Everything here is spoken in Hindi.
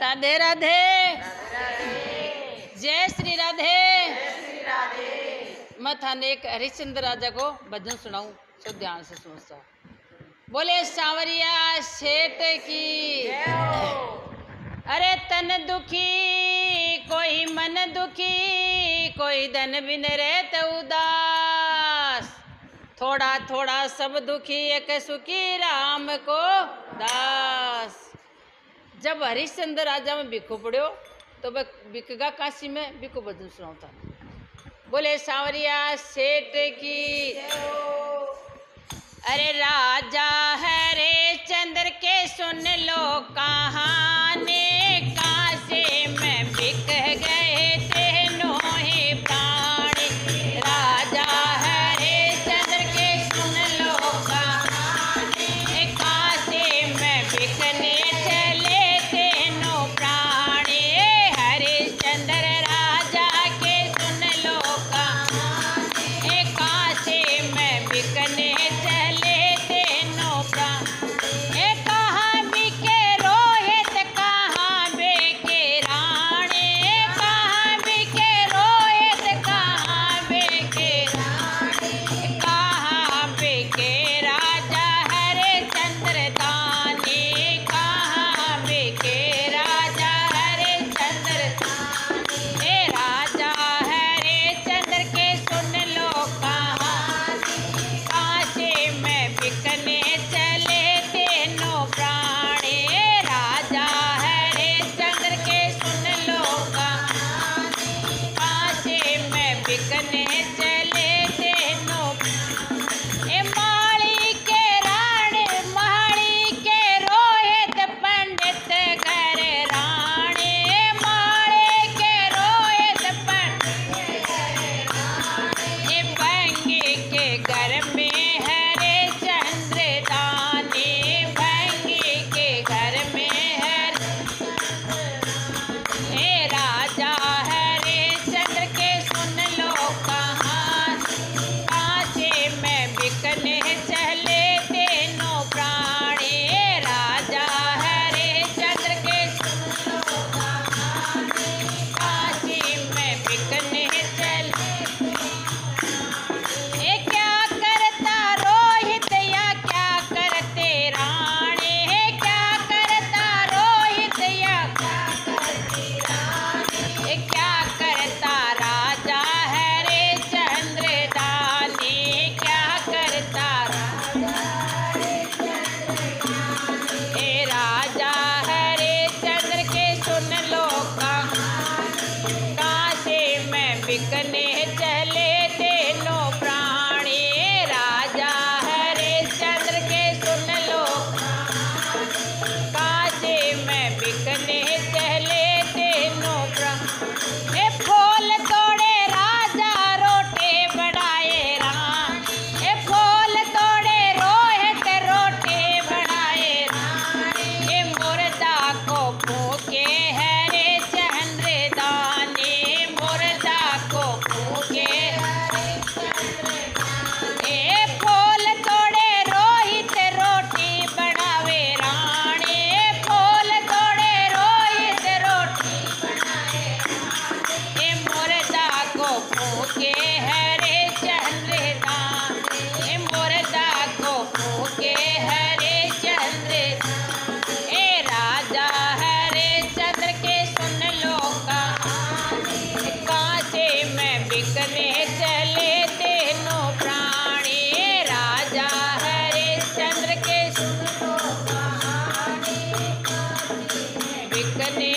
राधे राधे। जय श्री राधे। मैं थाने एक हरिश्चंद्र राजा को भजन सुनाऊं, तो ध्यान से सुनता। बोले सांवरिया सेठ की। अरे तन दुखी कोई मन दुखी, कोई धन बिन रहत उदास, थोड़ा थोड़ा सब दुखी एक सुखी राम को दास। जब हरिश्चंद्र राजा में भिखो पड़ो तो वह बिकगा काशी में बिको भजन सुनाता। बोले सांवरिया सेठ की। अरे राजा हरिश्चंद्र के सुन लो कहानी, काशी में बिक गए तीनों ही प्राणी। राजा हरिश्चंद्र के सुन लो कहानी, काशी में बिकने चले तीनों प्राणी। हरिश्चंद्र राजा के सुन लो कहानी, काशी में बिकने बिकने